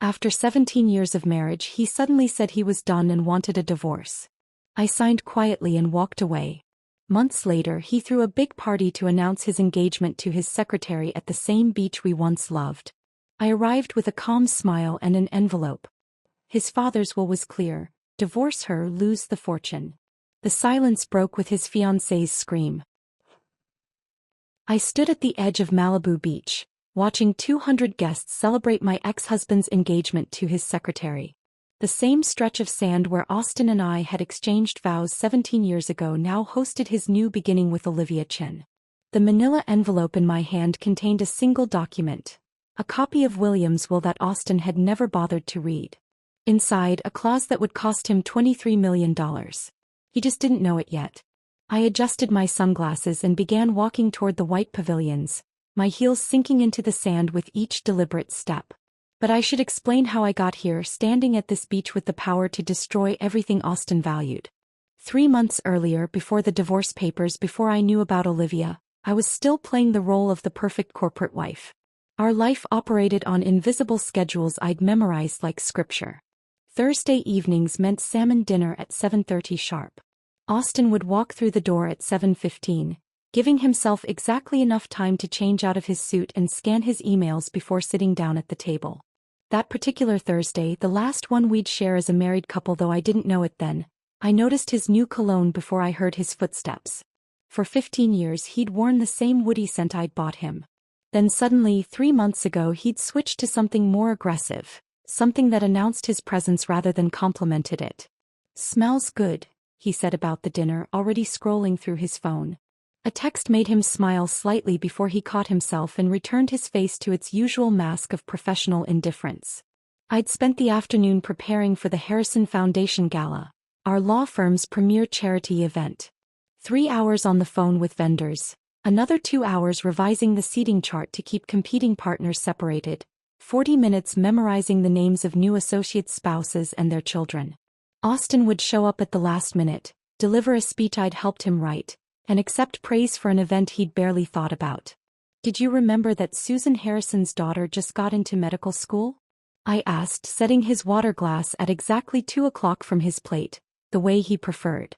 After 17 years of marriage, he suddenly said he was done and wanted a divorce. I signed quietly and walked away. Months later, he threw a big party to announce his engagement to his secretary at the same beach we once loved. I arrived with a calm smile and an envelope. His father's will was clear: divorce her, lose the fortune. The silence broke with his fiancée's scream. I stood at the edge of Malibu Beach, watching 200 guests celebrate my ex-husband's engagement to his secretary. The same stretch of sand where Austin and I had exchanged vows 17 years ago now hosted his new beginning with Olivia Chin. The manila envelope in my hand contained a single document, a copy of William's will that Austin had never bothered to read. Inside, a clause that would cost him $23 million. He just didn't know it yet. I adjusted my sunglasses and began walking toward the white pavilions, my heels sinking into the sand with each deliberate step. But I should explain how I got here, standing at this beach with the power to destroy everything Austin valued. 3 months earlier, before the divorce papers, before I knew about Olivia, I was still playing the role of the perfect corporate wife. Our life operated on invisible schedules I'd memorized like scripture. Thursday evenings meant salmon dinner at 7:30 sharp. Austin would walk through the door at 7:15, giving himself exactly enough time to change out of his suit and scan his emails before sitting down at the table. That particular Thursday, the last one we'd share as a married couple, though I didn't know it then, I noticed his new cologne before I heard his footsteps. For 15 years he'd worn the same woody scent I'd bought him. Then suddenly, 3 months ago, he'd switched to something more aggressive, something that announced his presence rather than complimented it. "Smells good," he said about the dinner, already scrolling through his phone. A text made him smile slightly before he caught himself and returned his face to its usual mask of professional indifference. I'd spent the afternoon preparing for the Harrison Foundation Gala, our law firm's premier charity event. 3 hours on the phone with vendors, another 2 hours revising the seating chart to keep competing partners separated, 40 minutes memorizing the names of new associates' spouses and their children. Austin would show up at the last minute, deliver a speech I'd helped him write, and accept praise for an event he'd barely thought about. "Did you remember that Susan Harrison's daughter just got into medical school?" I asked, setting his water glass at exactly 2 o'clock from his plate, the way he preferred.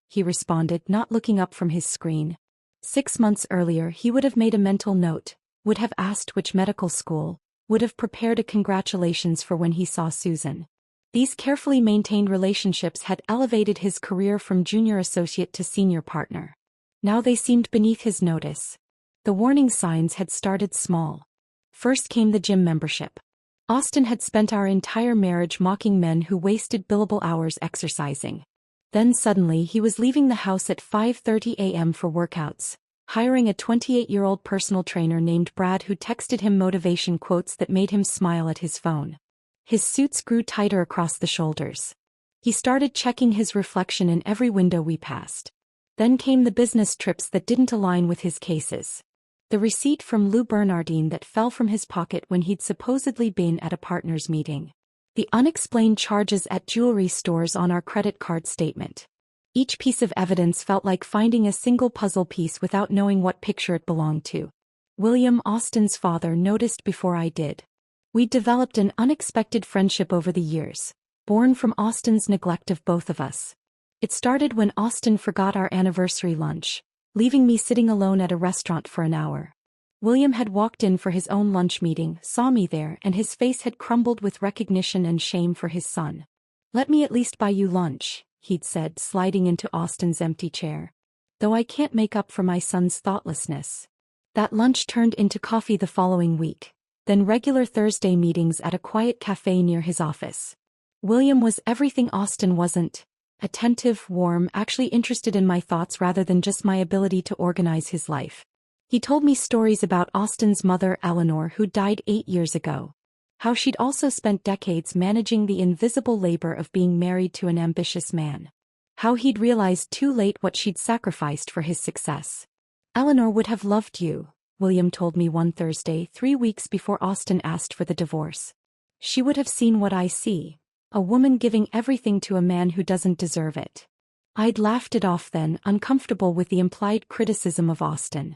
He responded, not looking up from his screen. 6 months earlier he would have made a mental note, would have asked which medical school, would have prepared a congratulations for when he saw Susan. These carefully maintained relationships had elevated his career from junior associate to senior partner. Now they seemed beneath his notice. The warning signs had started small. First came the gym membership. Austin had spent our entire marriage mocking men who wasted billable hours exercising. Then suddenly he was leaving the house at 5:30 a.m. for workouts, hiring a 28-year-old personal trainer named Brad who texted him motivation quotes that made him smile at his phone. His suits grew tighter across the shoulders. He started checking his reflection in every window we passed. Then came the business trips that didn't align with his cases. The receipt from Lou Bernardine that fell from his pocket when he'd supposedly been at a partners' meeting. The unexplained charges at jewelry stores on our credit card statement. Each piece of evidence felt like finding a single puzzle piece without knowing what picture it belonged to. William, Austin's father, noticed before I did. We'd developed an unexpected friendship over the years, born from Austin's neglect of both of us. It started when Austin forgot our anniversary lunch, leaving me sitting alone at a restaurant for an hour. William had walked in for his own lunch meeting, saw me there, and his face had crumbled with recognition and shame for his son. "Let me at least buy you lunch," he'd said, sliding into Austin's empty chair. "Though I can't make up for my son's thoughtlessness." That lunch turned into coffee the following week, then regular Thursday meetings at a quiet cafe near his office. William was everything Austin wasn't: attentive, warm, actually interested in my thoughts rather than just my ability to organize his life. He told me stories about Austin's mother, Eleanor, who died 8 years ago. How she'd also spent decades managing the invisible labor of being married to an ambitious man. How he'd realized too late what she'd sacrificed for his success. "Eleanor would have loved you," William told me one Thursday 3 weeks before Austin asked for the divorce. "She would have seen what I see, a woman giving everything to a man who doesn't deserve it." I'd laughed it off then, uncomfortable with the implied criticism of Austin.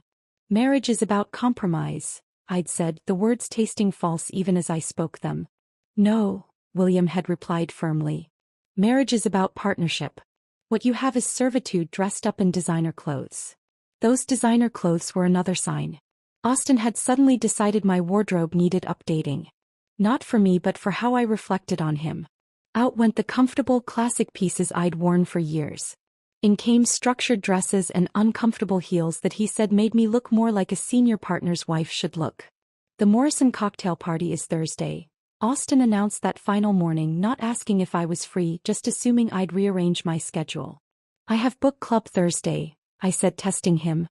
Marriage is about compromise, I'd said, the words tasting false even as I spoke them. No, William had replied firmly. Marriage is about partnership. What you have is servitude dressed up in designer clothes. Those designer clothes were another sign. Austin had suddenly decided my wardrobe needed updating. Not for me but for how I reflected on him. Out went the comfortable classic pieces I'd worn for years. In came structured dresses and uncomfortable heels that he said made me look more like a senior partner's wife should look. The Morrison cocktail party is Thursday, Austin announced that final morning, not asking if I was free, just assuming I'd rearrange my schedule. I have book club Thursday, I said, testing him.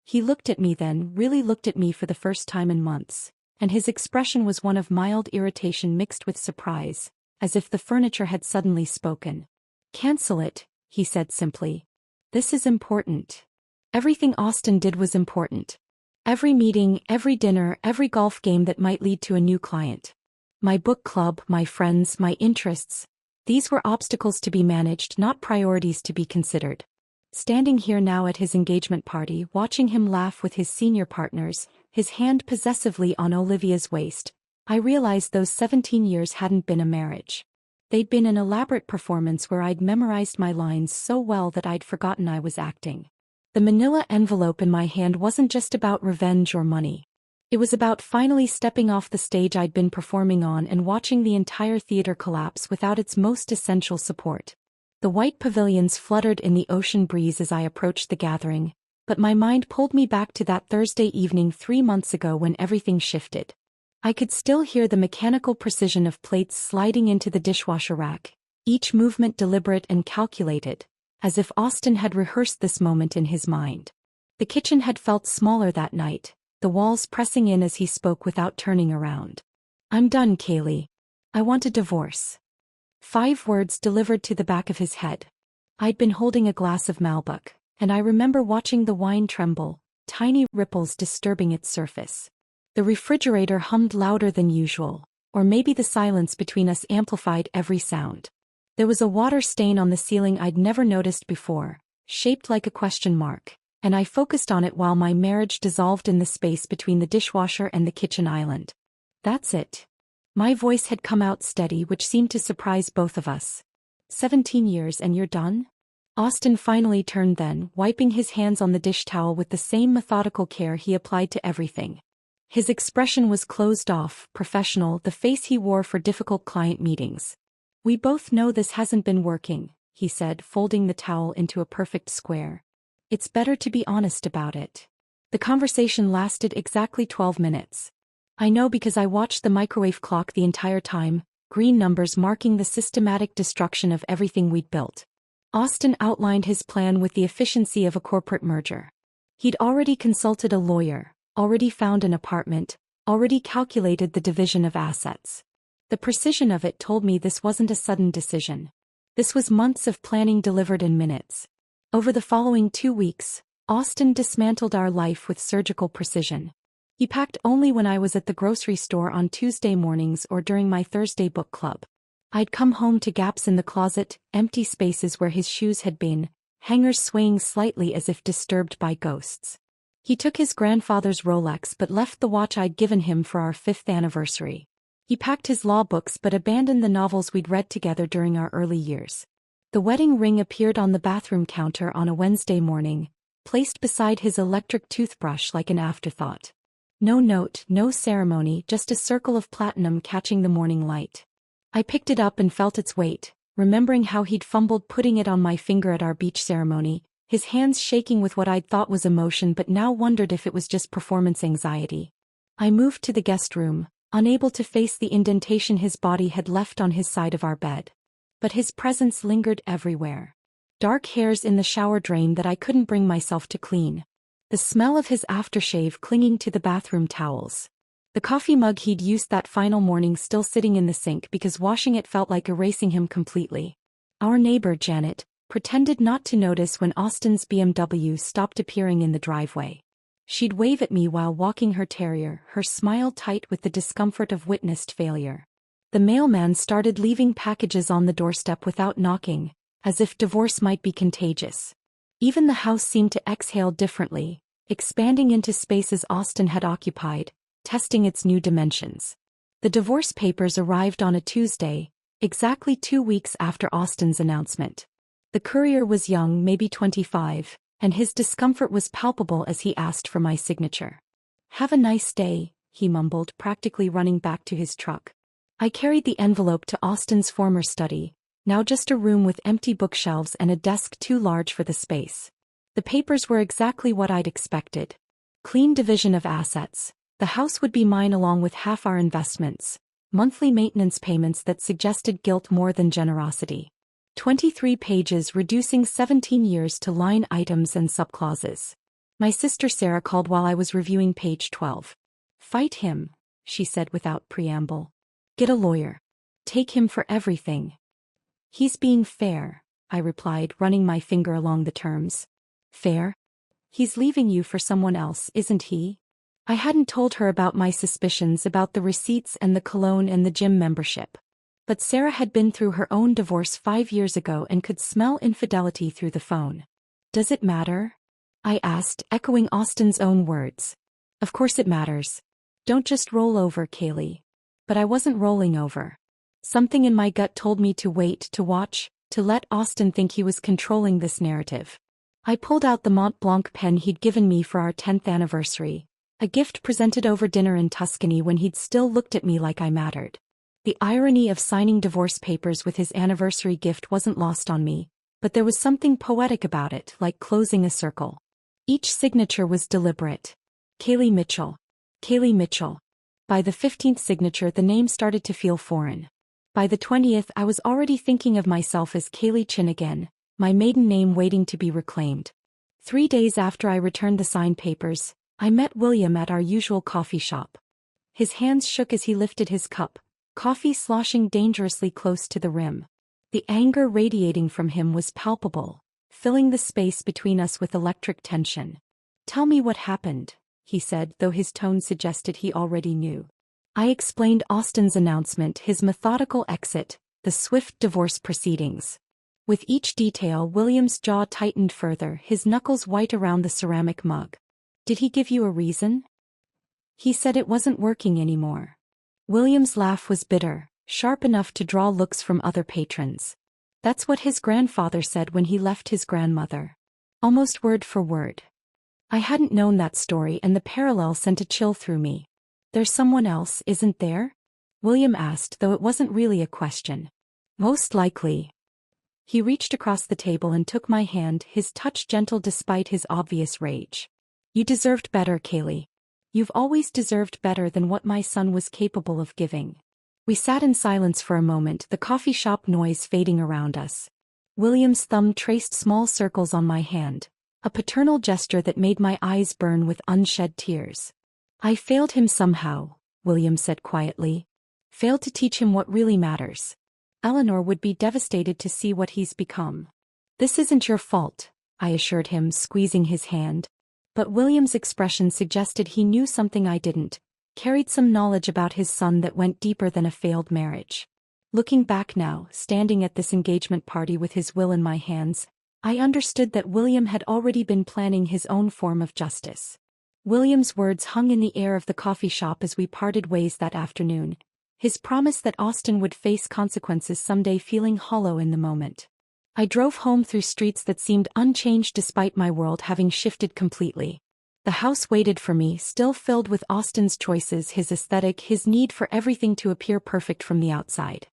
He looked at me then, really looked at me for the first time in months, and his expression was one of mild irritation mixed with surprise, as if the furniture had suddenly spoken. Cancel it, he said simply. This is important. Everything Austin did was important. Every meeting, every dinner, every golf game that might lead to a new client. My book club, my friends, my interests. These were obstacles to be managed, not priorities to be considered. Standing here now at his engagement party, watching him laugh with his senior partners, his hand possessively on Olivia's waist, I realized those 17 years hadn't been a marriage. They'd been an elaborate performance where I'd memorized my lines so well that I'd forgotten I was acting. The manila envelope in my hand wasn't just about revenge or money. It was about finally stepping off the stage I'd been performing on and watching the entire theater collapse without its most essential support. The white pavilions fluttered in the ocean breeze as I approached the gathering, but my mind pulled me back to that Thursday evening 3 months ago when everything shifted. I could still hear the mechanical precision of plates sliding into the dishwasher rack, each movement deliberate and calculated, as if Austin had rehearsed this moment in his mind. The kitchen had felt smaller that night, the walls pressing in as he spoke without turning around. I'm done, Kaylee. I want a divorce. 5 words delivered to the back of his head. I'd been holding a glass of Malbec, and I remember watching the wine tremble, tiny ripples disturbing its surface. The refrigerator hummed louder than usual, or maybe the silence between us amplified every sound. There was a water stain on the ceiling I'd never noticed before, shaped like a question mark, and I focused on it while my marriage dissolved in the space between the dishwasher and the kitchen island. That's it. My voice had come out steady, which seemed to surprise both of us. 17 years and you're done? Austin finally turned then, wiping his hands on the dish towel with the same methodical care he applied to everything. His expression was closed off, professional, the face he wore for difficult client meetings. We both know this hasn't been working, he said, folding the towel into a perfect square. It's better to be honest about it. The conversation lasted exactly 12 minutes. I know because I watched the microwave clock the entire time, green numbers marking the systematic destruction of everything we'd built. Austin outlined his plan with the efficiency of a corporate merger. He'd already consulted a lawyer, already found an apartment, already calculated the division of assets. The precision of it told me this wasn't a sudden decision. This was months of planning delivered in minutes. Over the following 2 weeks, Austin dismantled our life with surgical precision. He packed only when I was at the grocery store on Tuesday mornings or during my Thursday book club. I'd come home to gaps in the closet, empty spaces where his shoes had been, hangers swaying slightly as if disturbed by ghosts. He took his grandfather's Rolex but left the watch I'd given him for our 5th anniversary. He packed his law books but abandoned the novels we'd read together during our early years. The wedding ring appeared on the bathroom counter on a Wednesday morning, placed beside his electric toothbrush like an afterthought. No note, no ceremony, just a circle of platinum catching the morning light. I picked it up and felt its weight, remembering how he'd fumbled putting it on my finger at our beach ceremony, his hands shaking with what I'd thought was emotion but now wondered if it was just performance anxiety. I moved to the guest room, unable to face the indentation his body had left on his side of our bed. But his presence lingered everywhere. Dark hairs in the shower drain that I couldn't bring myself to clean. The smell of his aftershave clinging to the bathroom towels. The coffee mug he'd used that final morning still sitting in the sink because washing it felt like erasing him completely. Our neighbor, Janet, pretended not to notice when Austin's BMW stopped appearing in the driveway. She'd wave at me while walking her terrier, her smile tight with the discomfort of witnessed failure. The mailman started leaving packages on the doorstep without knocking, as if divorce might be contagious. Even the house seemed to exhale differently, expanding into spaces Austin had occupied, testing its new dimensions. The divorce papers arrived on a Tuesday, exactly 2 weeks after Austin's announcement. The courier was young, maybe 25, and his discomfort was palpable as he asked for my signature. "Have a nice day," he mumbled, practically running back to his truck. I carried the envelope to Austin's former study, now just a room with empty bookshelves and a desk too large for the space. The papers were exactly what I'd expected. Clean division of assets. The house would be mine along with half our investments. Monthly maintenance payments that suggested guilt more than generosity. 23 pages reducing 17 years to line items and subclauses. My sister Sarah called while I was reviewing page 12. "Fight him," she said without preamble. "Get a lawyer. Take him for everything." "He's being fair," I replied, running my finger along the terms. "Fair? He's leaving you for someone else, isn't he?" I hadn't told her about my suspicions about the receipts and the cologne and the gym membership. But Sarah had been through her own divorce 5 years ago and could smell infidelity through the phone. "Does it matter?" I asked, echoing Austin's own words. "Of course it matters. Don't just roll over, Kaylee." But I wasn't rolling over. Something in my gut told me to wait, to watch, to let Austin think he was controlling this narrative. I pulled out the Mont Blanc pen he'd given me for our 10th anniversary. A gift presented over dinner in Tuscany when he'd still looked at me like I mattered. The irony of signing divorce papers with his anniversary gift wasn't lost on me, but there was something poetic about it, like closing a circle. Each signature was deliberate. Kaylee Mitchell. Kaylee Mitchell. By the 15th signature the name started to feel foreign. By the 20th I was already thinking of myself as Kaylee Chin again, my maiden name waiting to be reclaimed. 3 days after I returned the signed papers, I met William at our usual coffee shop. His hands shook as he lifted his cup, coffee sloshing dangerously close to the rim. The anger radiating from him was palpable, filling the space between us with electric tension. "Tell me what happened," he said, though his tone suggested he already knew. I explained Austin's announcement, his methodical exit, the swift divorce proceedings. With each detail William's jaw tightened further, his knuckles white around the ceramic mug. "Did he give you a reason?" "He said it wasn't working anymore." William's laugh was bitter, sharp enough to draw looks from other patrons. "That's what his grandfather said when he left his grandmother." Almost word for word. I hadn't known that story, and the parallel sent a chill through me. "There's someone else, isn't there?" William asked, though it wasn't really a question. "Most likely." He reached across the table and took my hand, his touch gentle despite his obvious rage. "You deserved better, Kaylee. You've always deserved better than what my son was capable of giving." We sat in silence for a moment, the coffee shop noise fading around us. William's thumb traced small circles on my hand, a paternal gesture that made my eyes burn with unshed tears. "I failed him somehow," William said quietly. "Failed to teach him what really matters. Eleanor would be devastated to see what he's become." "This isn't your fault," I assured him, squeezing his hand. But William's expression suggested he knew something I didn't, carried some knowledge about his son that went deeper than a failed marriage. Looking back now, standing at this engagement party with his will in my hands, I understood that William had already been planning his own form of justice. William's words hung in the air of the coffee shop as we parted ways that afternoon, his promise that Austin would face consequences someday feeling hollow in the moment. I drove home through streets that seemed unchanged despite my world having shifted completely. The house waited for me, still filled with Austin's choices, his aesthetic, his need for everything to appear perfect from the outside.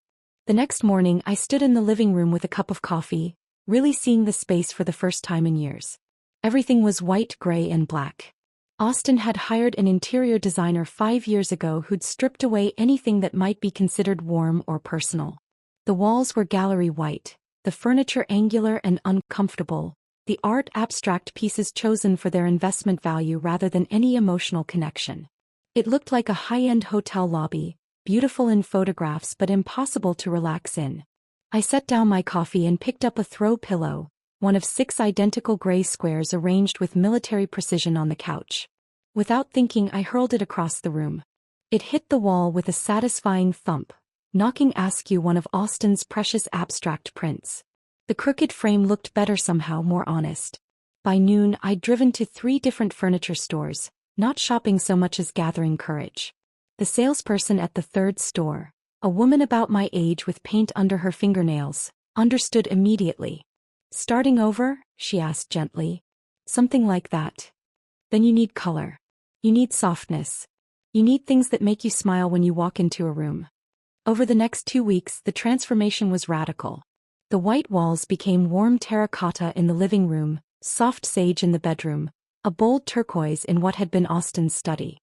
The next morning I stood in the living room with a cup of coffee, really seeing the space for the first time in years. Everything was white, gray, and black. Austin had hired an interior designer 5 years ago who'd stripped away anything that might be considered warm or personal. The walls were gallery white, the furniture angular and uncomfortable, the art abstract pieces chosen for their investment value rather than any emotional connection. It looked like a high-end hotel lobby, beautiful in photographs but impossible to relax in. I set down my coffee and picked up a throw pillow, one of 6 identical gray squares arranged with military precision on the couch. Without thinking I hurled it across the room. It hit the wall with a satisfying thump, knocking askew one of Austin's precious abstract prints. The crooked frame looked better somehow, more honest. By noon I'd driven to 3 different furniture stores, not shopping so much as gathering courage. The salesperson at the third store, a woman about my age with paint under her fingernails, understood immediately. "Starting over?" she asked gently. "Something like that. Then you need color. You need softness. You need things that make you smile when you walk into a room." Over the next 2 weeks, the transformation was radical. The white walls became warm terracotta in the living room, soft sage in the bedroom, a bold turquoise in what had been Austin's study.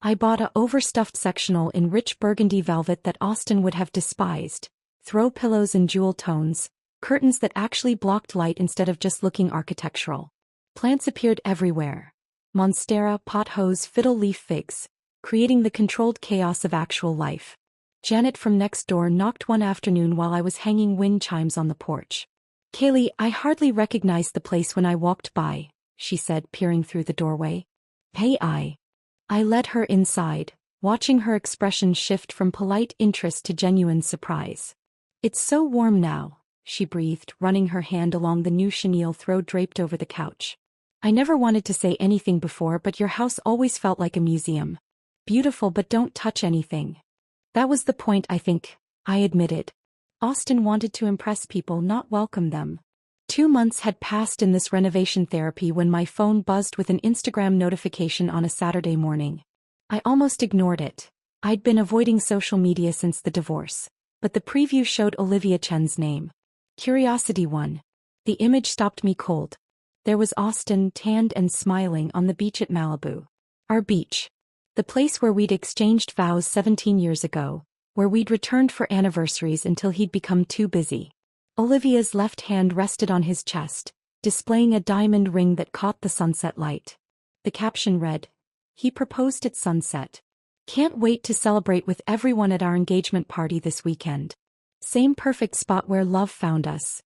I bought a overstuffed sectional in rich burgundy velvet that Austin would have despised, throw pillows in jewel tones, curtains that actually blocked light instead of just looking architectural. Plants appeared everywhere. Monstera, pothose, fiddle leaf figs, creating the controlled chaos of actual life. Janet from next door knocked one afternoon while I was hanging wind chimes on the porch. "Kaylee, I hardly recognized the place when I walked by," she said, peering through the doorway. "Hey, I led her inside, watching her expression shift from polite interest to genuine surprise. "It's so warm now," she breathed, running her hand along the new chenille throw draped over the couch. "I never wanted to say anything before, but your house always felt like a museum. Beautiful, but don't touch anything." "That was the point, I think," I admitted. Austin wanted to impress people, not welcome them. 2 months had passed in this renovation therapy when my phone buzzed with an Instagram notification on a Saturday morning. I almost ignored it. I'd been avoiding social media since the divorce, but the preview showed Olivia Chen's name. Curiosity won. The image stopped me cold. There was Austin, tanned and smiling, on the beach at Malibu. Our beach. The place where we'd exchanged vows 17 years ago, where we'd returned for anniversaries until he'd become too busy. Olivia's left hand rested on his chest, displaying a diamond ring that caught the sunset light. The caption read, "He proposed at sunset. Can't wait to celebrate with everyone at our engagement party this weekend. Same perfect spot where love found us."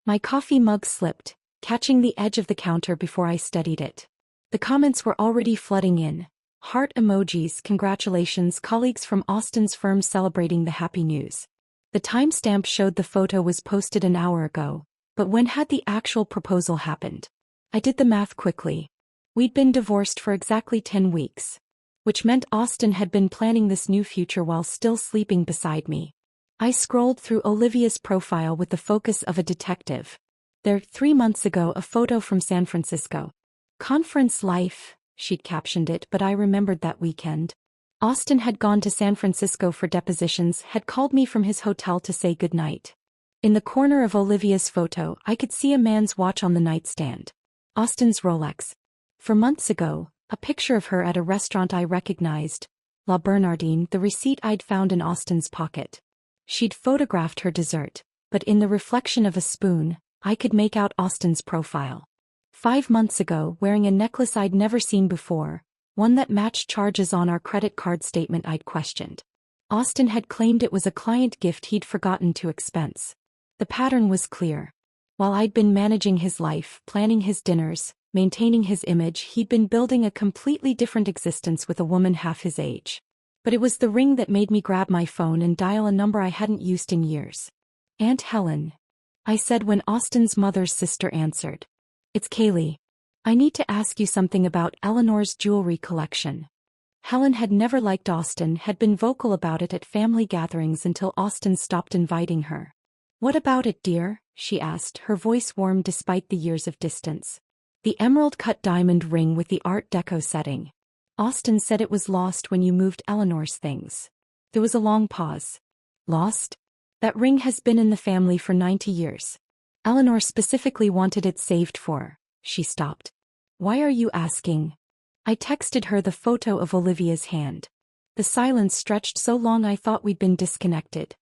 My coffee mug slipped, catching the edge of the counter before I studied it. The comments were already flooding in. Heart emojis, congratulations, colleagues from Austin's firm celebrating the happy news. The timestamp showed the photo was posted an hour ago, but when had the actual proposal happened? I did the math quickly. We'd been divorced for exactly 10 weeks. Which meant Austin had been planning this new future while still sleeping beside me. I scrolled through Olivia's profile with the focus of a detective. There, 3 months ago, a photo from San Francisco. "Conference life," she'd captioned it, but I remembered that weekend. Austin had gone to San Francisco for depositions, had called me from his hotel to say goodnight. In the corner of Olivia's photo, I could see a man's watch on the nightstand. Austin's Rolex. For months ago, a picture of her at a restaurant I recognized, La Bernardine, the receipt I'd found in Austin's pocket. She'd photographed her dessert, but in the reflection of a spoon, I could make out Austin's profile. 5 months ago, wearing a necklace I'd never seen before, one that matched charges on our credit card statement I'd questioned. Austin had claimed it was a client gift he'd forgotten to expense. The pattern was clear. While I'd been managing his life, planning his dinners, maintaining his image, he'd been building a completely different existence with a woman half his age. But it was the ring that made me grab my phone and dial a number I hadn't used in years. "Aunt Helen," I said when Austin's mother's sister answered. "It's Kaylee. I need to ask you something about Eleanor's jewelry collection." Helen had never liked Austin, had been vocal about it at family gatherings until Austin stopped inviting her. "What about it, dear?" she asked, her voice warm despite the years of distance. "The emerald-cut diamond ring with the Art Deco setting. Austin said it was lost when you moved Eleanor's things." There was a long pause. "Lost? That ring has been in the family for 90 years. Eleanor specifically wanted it saved for." She stopped. "Why are you asking?" I texted her the photo of Olivia's hand. The silence stretched so long I thought we'd been disconnected.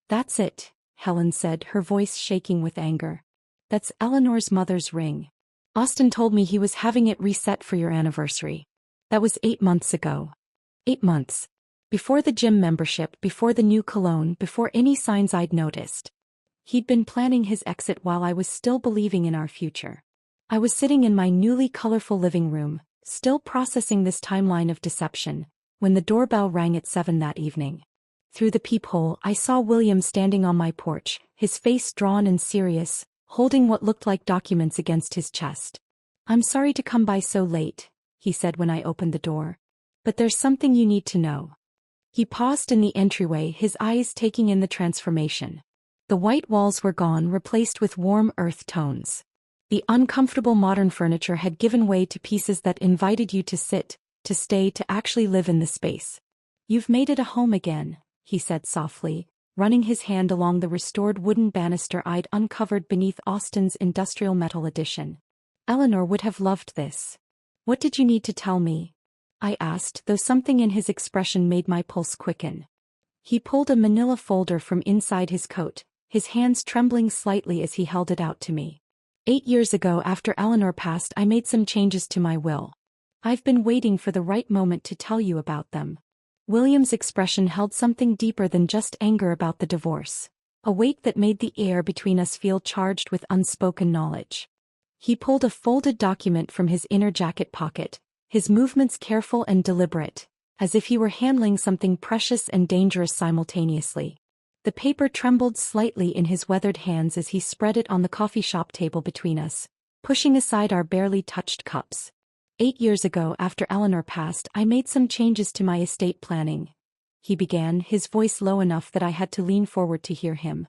"That's it," Helen said, her voice shaking with anger. "That's Eleanor's mother's ring. Austin told me he was having it reset for your anniversary. That was 8 months ago. 8 months. Before the gym membership, before the new cologne, before any signs I'd noticed. He'd been planning his exit while I was still believing in our future. I was sitting in my newly colorful living room, still processing this timeline of deception, when the doorbell rang at 7 that evening. Through the peephole, I saw William standing on my porch, his face drawn and serious, holding what looked like documents against his chest. "I'm sorry to come by so late," he said when I opened the door. But there's something you need to know. He paused in the entryway, his eyes taking in the transformation. The white walls were gone, replaced with warm earth tones. The uncomfortable modern furniture had given way to pieces that invited you to sit, to stay, to actually live in the space. You've made it a home again, he said softly, running his hand along the restored wooden banister I'd uncovered beneath Austen's industrial metal addition. Eleanor would have loved this. What did you need to tell me? I asked, though something in his expression made my pulse quicken. He pulled a manila folder from inside his coat, his hands trembling slightly as he held it out to me. 8 years ago, after Eleanor passed, I made some changes to my will. I've been waiting for the right moment to tell you about them. William's expression held something deeper than just anger about the divorce, a weight that made the air between us feel charged with unspoken knowledge. He pulled a folded document from his inner jacket pocket, his movements careful and deliberate, as if he were handling something precious and dangerous simultaneously. The paper trembled slightly in his weathered hands as he spread it on the coffee shop table between us, pushing aside our barely touched cups. 8 years ago, after Eleanor passed, I made some changes to my estate planning, he began, his voice low enough that I had to lean forward to hear him.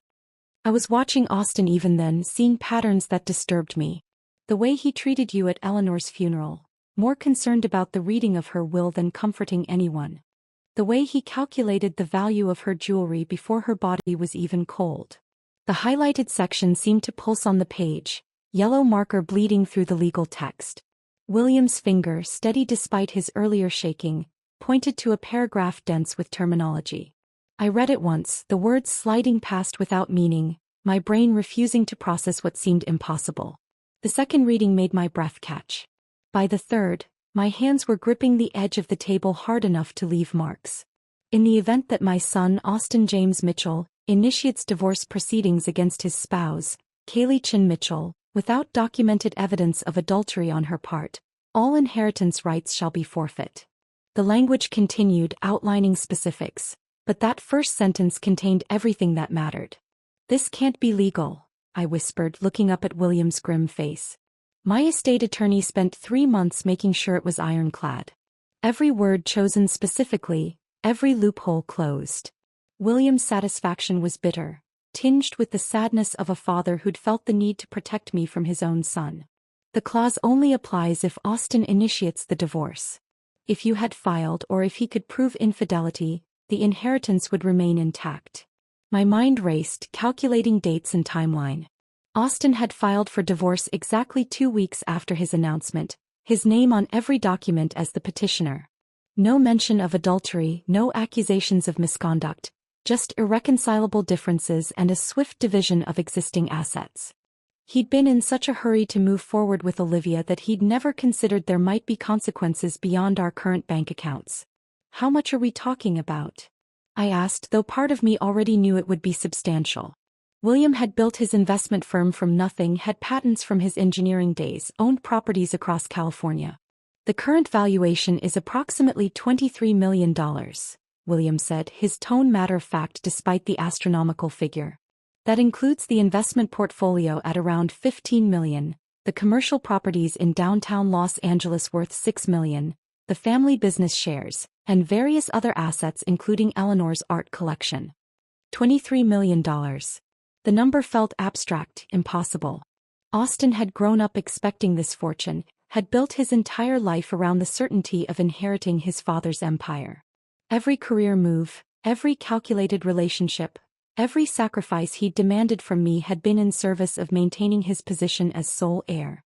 I was watching Austen even then, seeing patterns that disturbed me. The way he treated you at Eleanor's funeral, more concerned about the reading of her will than comforting anyone. The way he calculated the value of her jewelry before her body was even cold. The highlighted section seemed to pulse on the page, yellow marker bleeding through the legal text. William's finger, steady despite his earlier shaking, pointed to a paragraph dense with terminology. I read it once, the words sliding past without meaning, my brain refusing to process what seemed impossible. The second reading made my breath catch. By the third, my hands were gripping the edge of the table hard enough to leave marks. In the event that my son, Austen James Mitchell, initiates divorce proceedings against his spouse, Kaylee Chin Mitchell, without documented evidence of adultery on her part, all inheritance rights shall be forfeit. The language continued, outlining specifics, but that first sentence contained everything that mattered. This can't be legal, I whispered, looking up at William's grim face. My estate attorney spent 3 months making sure it was ironclad. Every word chosen specifically, every loophole closed. William's satisfaction was bitter, tinged with the sadness of a father who'd felt the need to protect me from his own son. The clause only applies if Austen initiates the divorce. If you had filed or if he could prove infidelity, the inheritance would remain intact. My mind raced, calculating dates and timeline. Austen had filed for divorce exactly 2 weeks after his announcement, his name on every document as the petitioner. No mention of adultery, no accusations of misconduct, just irreconcilable differences and a swift division of existing assets. He'd been in such a hurry to move forward with Olivia that he'd never considered there might be consequences beyond our current bank accounts. How much are we talking about? I asked, though part of me already knew it would be substantial. William had built his investment firm from nothing, had patents from his engineering days, owned properties across California. The current valuation is approximately $23 million, William said, his tone matter-of-fact despite the astronomical figure. That includes the investment portfolio at around $15 million, the commercial properties in downtown Los Angeles worth $6 million, the family business shares, and various other assets including Eleanor's art collection. $23 million. The number felt abstract, impossible. Austen had grown up expecting this fortune, had built his entire life around the certainty of inheriting his father's empire. Every career move, every calculated relationship, every sacrifice he'd demanded from me had been in service of maintaining his position as sole heir.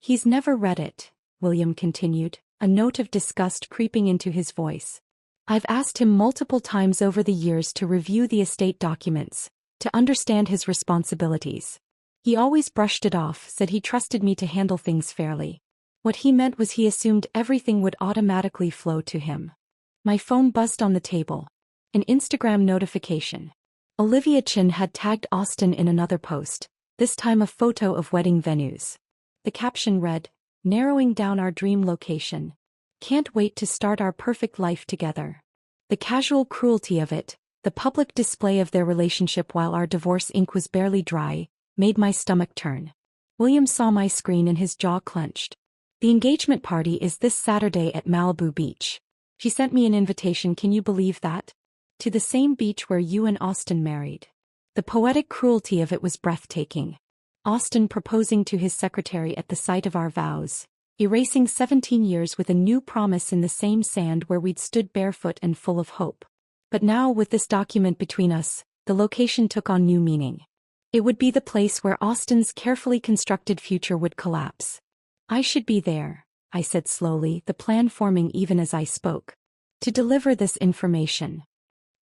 He's never read it, William continued, a note of disgust creeping into his voice. I've asked him multiple times over the years to review the estate documents, to understand his responsibilities. He always brushed it off, said he trusted me to handle things fairly. What he meant was he assumed everything would automatically flow to him. My phone buzzed on the table. An Instagram notification. Olivia Chin had tagged Austen in another post, this time a photo of wedding venues. The caption read, "Narrowing down our dream location. Can't wait to start our perfect life together." The casual cruelty of it, the public display of their relationship while our divorce ink was barely dry, made my stomach turn. William saw my screen and his jaw clenched. The engagement party is this Saturday at Malibu Beach. She sent me an invitation, can you believe that? To the same beach where you and Austin married. The poetic cruelty of it was breathtaking. Austin proposing to his secretary at the site of our vows, erasing 17 years with a new promise in the same sand where we'd stood barefoot and full of hope. But now, with this document between us, the location took on new meaning. It would be the place where Austin's carefully constructed future would collapse. I should be there, I said slowly, the plan forming even as I spoke. To deliver this information.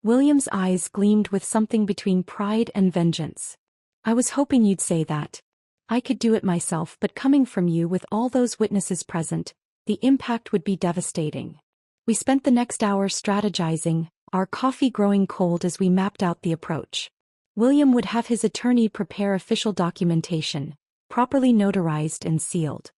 William's eyes gleamed with something between pride and vengeance. I was hoping you'd say that. I could do it myself, but coming from you with all those witnesses present, the impact would be devastating. We spent the next hour strategizing, our coffee growing cold as we mapped out the approach. William would have his attorney prepare official documentation, properly notarized and sealed.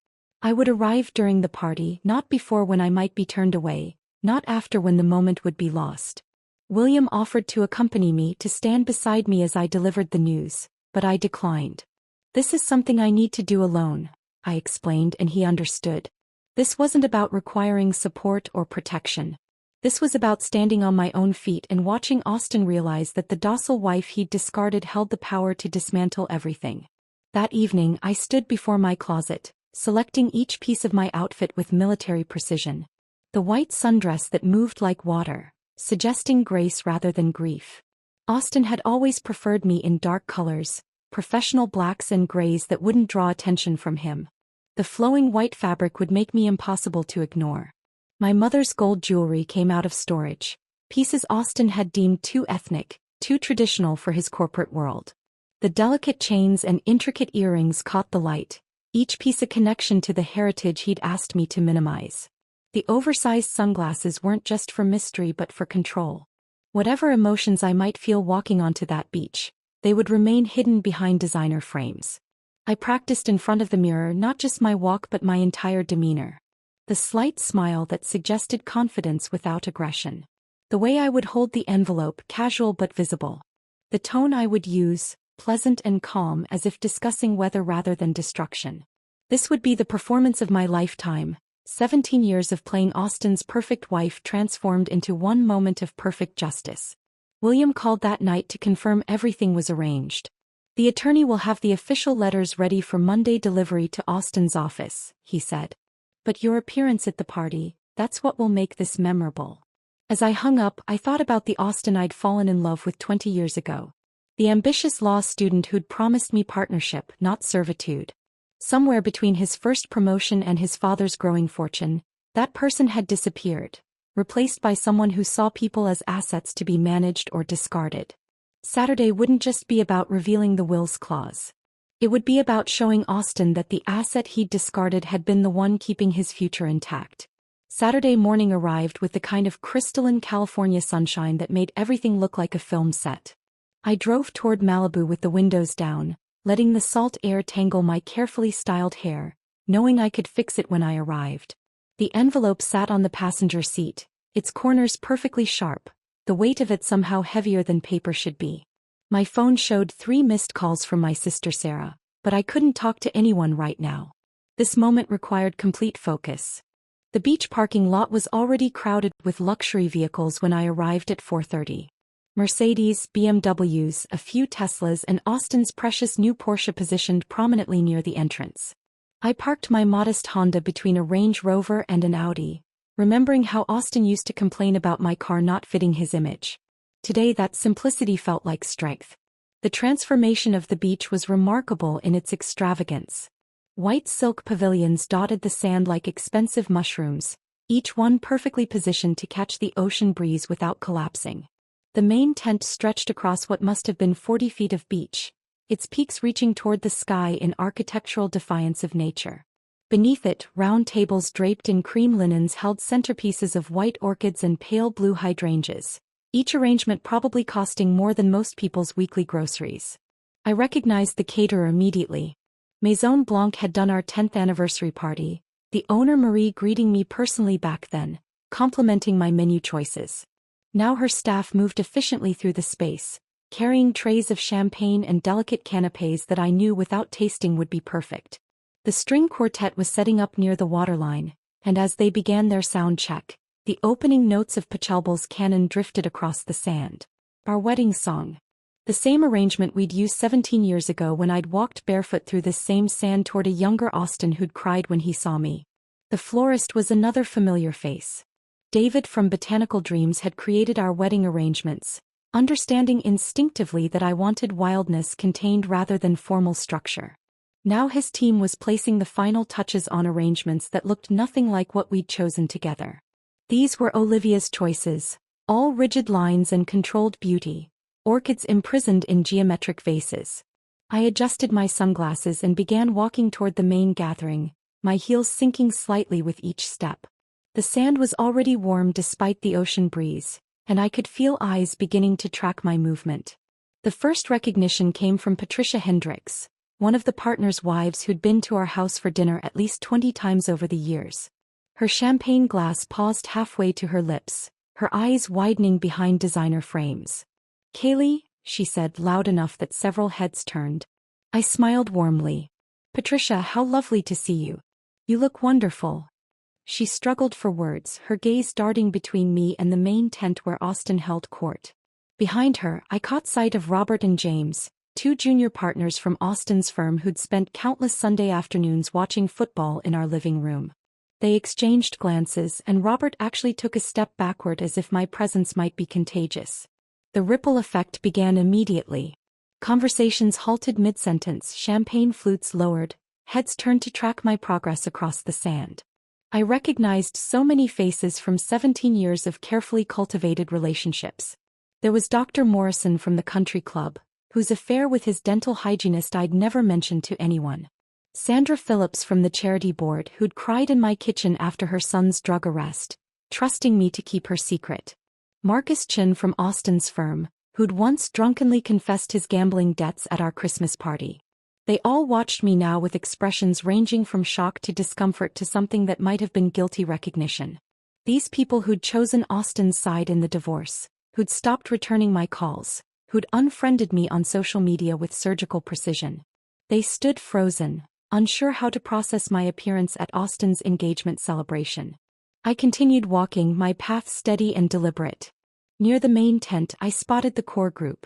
I would arrive during the party, not before when I might be turned away, not after when the moment would be lost. William offered to accompany me, to stand beside me as I delivered the news, but I declined. This is something I need to do alone, I explained, and he understood. This wasn't about requiring support or protection. This was about standing on my own feet and watching Austin realize that the docile wife he'd discarded held the power to dismantle everything. That evening I stood before my closet, selecting each piece of my outfit with military precision. The white sundress that moved like water, suggesting grace rather than grief. Austin had always preferred me in dark colors, professional blacks and grays that wouldn't draw attention from him. The flowing white fabric would make me impossible to ignore. My mother's gold jewelry came out of storage, pieces Austin had deemed too ethnic, too traditional for his corporate world. The delicate chains and intricate earrings caught the light, each piece a connection to the heritage he'd asked me to minimize. The oversized sunglasses weren't just for mystery but for control. Whatever emotions I might feel walking onto that beach, they would remain hidden behind designer frames. I practiced in front of the mirror, not just my walk but my entire demeanor. The slight smile that suggested confidence without aggression. The way I would hold the envelope, casual but visible. The tone I would use, pleasant and calm, as if discussing weather rather than destruction. This would be the performance of my lifetime. 17 years of playing Austin's perfect wife transformed into one moment of perfect justice. William called that night to confirm everything was arranged. The attorney will have the official letters ready for Monday delivery to Austin's office, he said. But your appearance at the party, that's what will make this memorable. As I hung up, I thought about the Austin I'd fallen in love with 20 years ago. The ambitious law student who'd promised me partnership, not servitude. Somewhere between his first promotion and his father's growing fortune, that person had disappeared, replaced by someone who saw people as assets to be managed or discarded. Saturday wouldn't just be about revealing the will's clause. It would be about showing Austin that the asset he'd discarded had been the one keeping his future intact. Saturday morning arrived with the kind of crystalline California sunshine that made everything look like a film set. I drove toward Malibu with the windows down, letting the salt air tangle my carefully styled hair, knowing I could fix it when I arrived. The envelope sat on the passenger seat, its corners perfectly sharp, the weight of it somehow heavier than paper should be. My phone showed 3 missed calls from my sister Sarah, but I couldn't talk to anyone right now. This moment required complete focus. The beach parking lot was already crowded with luxury vehicles when I arrived at 4:30. Mercedes, BMWs, a few Teslas, and Austin's precious new Porsche positioned prominently near the entrance. I parked my modest Honda between a Range Rover and an Audi, remembering how Austin used to complain about my car not fitting his image. Today that simplicity felt like strength. The transformation of the beach was remarkable in its extravagance. White silk pavilions dotted the sand like expensive mushrooms, each one perfectly positioned to catch the ocean breeze without collapsing. The main tent stretched across what must have been 40 feet of beach, its peaks reaching toward the sky in architectural defiance of nature. Beneath it, round tables draped in cream linens held centerpieces of white orchids and pale blue hydrangeas, each arrangement probably costing more than most people's weekly groceries. I recognized the caterer immediately. Maison Blanc had done our 10th anniversary party, the owner Marie greeting me personally back then, complimenting my menu choices. Now her staff moved efficiently through the space, carrying trays of champagne and delicate canapés that I knew without tasting would be perfect. The string quartet was setting up near the waterline, and as they began their sound check, the opening notes of Pachelbel's canon drifted across the sand. Our wedding song. The same arrangement we'd used 17 years ago when I'd walked barefoot through this same sand toward a younger Austin who'd cried when he saw me. The florist was another familiar face. David from Botanical Dreams had created our wedding arrangements, understanding instinctively that I wanted wildness contained rather than formal structure. Now his team was placing the final touches on arrangements that looked nothing like what we'd chosen together. These were Olivia's choices, all rigid lines and controlled beauty, orchids imprisoned in geometric vases. I adjusted my sunglasses and began walking toward the main gathering, my heels sinking slightly with each step. The sand was already warm despite the ocean breeze, and I could feel eyes beginning to track my movement. The first recognition came from Patricia Hendricks, one of the partners' wives who'd been to our house for dinner at least 20 times over the years. Her champagne glass paused halfway to her lips, her eyes widening behind designer frames. "Kaylee," she said loud enough that several heads turned. I smiled warmly. "Patricia, how lovely to see you. You look wonderful." She struggled for words, her gaze darting between me and the main tent where Austin held court. Behind her, I caught sight of Robert and James, two junior partners from Austin's firm who'd spent countless Sunday afternoons watching football in our living room. They exchanged glances, and Robert actually took a step backward as if my presence might be contagious. The ripple effect began immediately. Conversations halted mid-sentence, champagne flutes lowered, heads turned to track my progress across the sand. I recognized so many faces from 17 years of carefully cultivated relationships. There was Dr. Morrison from the country club, whose affair with his dental hygienist I'd never mentioned to anyone. Sandra Phillips from the charity board who'd cried in my kitchen after her son's drug arrest, trusting me to keep her secret. Marcus Chin from Austin's firm, who'd once drunkenly confessed his gambling debts at our Christmas party. They all watched me now with expressions ranging from shock to discomfort to something that might have been guilty recognition. These people who'd chosen Austin's side in the divorce, who'd stopped returning my calls, who'd unfriended me on social media with surgical precision. They stood frozen, unsure how to process my appearance at Austin's engagement celebration. I continued walking, my path steady and deliberate. Near the main tent, I spotted the core group.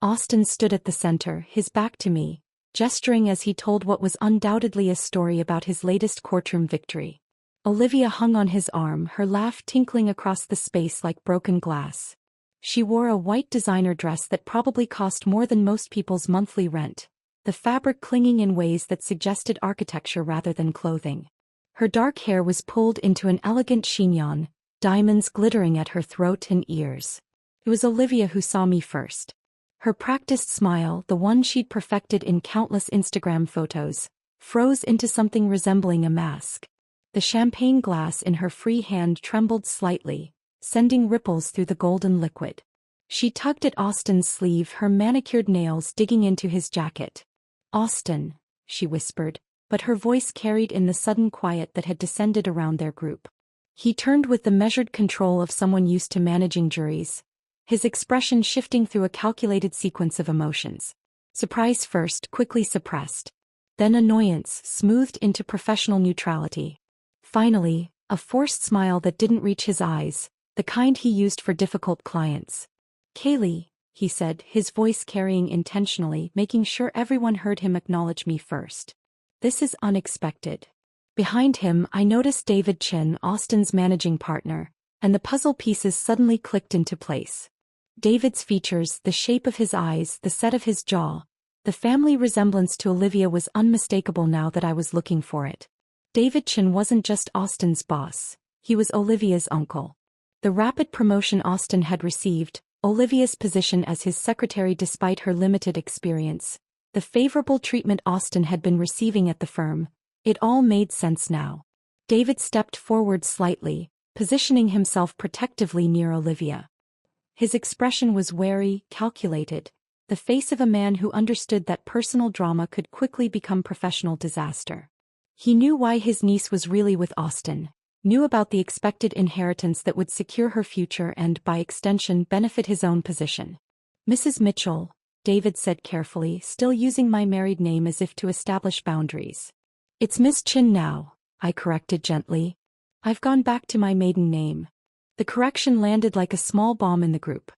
Austin stood at the center, his back to me, gesturing as he told what was undoubtedly a story about his latest courtroom victory. Olivia hung on his arm, her laugh tinkling across the space like broken glass. She wore a white designer dress that probably cost more than most people's monthly rent, the fabric clinging in ways that suggested architecture rather than clothing. Her dark hair was pulled into an elegant chignon, diamonds glittering at her throat and ears. It was Olivia who saw me first. Her practiced smile, the one she'd perfected in countless Instagram photos, froze into something resembling a mask. The champagne glass in her free hand trembled slightly, sending ripples through the golden liquid. She tugged at Austin's sleeve, her manicured nails digging into his jacket. "Austin," she whispered, but her voice carried in the sudden quiet that had descended around their group. He turned with the measured control of someone used to managing juries, his expression shifting through a calculated sequence of emotions. Surprise first, quickly suppressed. Then annoyance, smoothed into professional neutrality. Finally, a forced smile that didn't reach his eyes, the kind he used for difficult clients. "Kaylee," he said, his voice carrying intentionally, making sure everyone heard him acknowledge me first. "This is unexpected." Behind him, I noticed David Chin, Austin's managing partner, and the puzzle pieces suddenly clicked into place. David's features, the shape of his eyes, the set of his jaw, the family resemblance to Olivia was unmistakable now that I was looking for it. David Chin wasn't just Austin's boss, he was Olivia's uncle. The rapid promotion Austin had received, Olivia's position as his secretary despite her limited experience, the favorable treatment Austin had been receiving at the firm, it all made sense now. David stepped forward slightly, positioning himself protectively near Olivia. His expression was wary, calculated, the face of a man who understood that personal drama could quickly become professional disaster. He knew why his niece was really with Austin, knew about the expected inheritance that would secure her future and, by extension, benefit his own position. "Mrs. Mitchell," David said carefully, still using my married name as if to establish boundaries. It's Miss Chin now, I corrected gently. I've gone back to my maiden name. The correction landed like a small bomb in the group.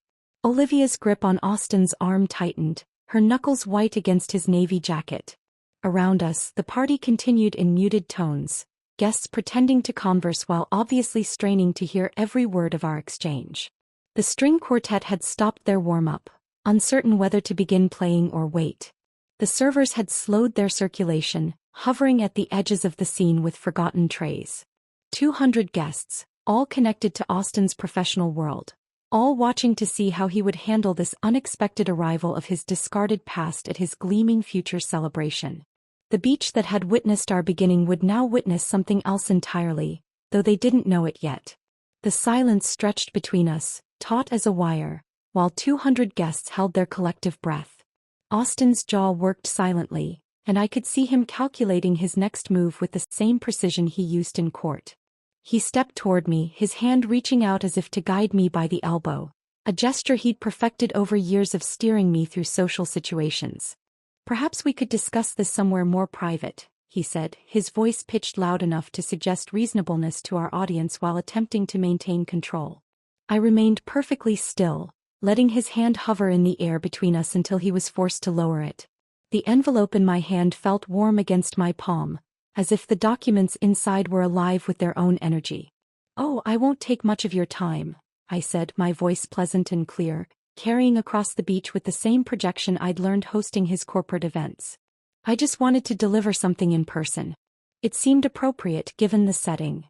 Olivia's grip on Austin's arm tightened, her knuckles white against his navy jacket. Around us, the party continued in muted tones, guests pretending to converse while obviously straining to hear every word of our exchange. The string quartet had stopped their warm-up, uncertain whether to begin playing or wait. The servers had slowed their circulation, hovering at the edges of the scene with forgotten trays. 200 guests, all connected to Austin's professional world, all watching to see how he would handle this unexpected arrival of his discarded past at his gleaming future celebration. The beach that had witnessed our beginning would now witness something else entirely, though they didn't know it yet. The silence stretched between us, taut as a wire, while 200 guests held their collective breath. Austin's jaw worked silently, and I could see him calculating his next move with the same precision he used in court. He stepped toward me, his hand reaching out as if to guide me by the elbow, a gesture he'd perfected over years of steering me through social situations. "Perhaps we could discuss this somewhere more private," he said, his voice pitched loud enough to suggest reasonableness to our audience while attempting to maintain control. I remained perfectly still, letting his hand hover in the air between us until he was forced to lower it. The envelope in my hand felt warm against my palm, as if the documents inside were alive with their own energy. "Oh, I won't take much of your time," I said, my voice pleasant and clear, carrying across the beach with the same projection I'd learned hosting his corporate events. "I just wanted to deliver something in person." It seemed appropriate given the setting.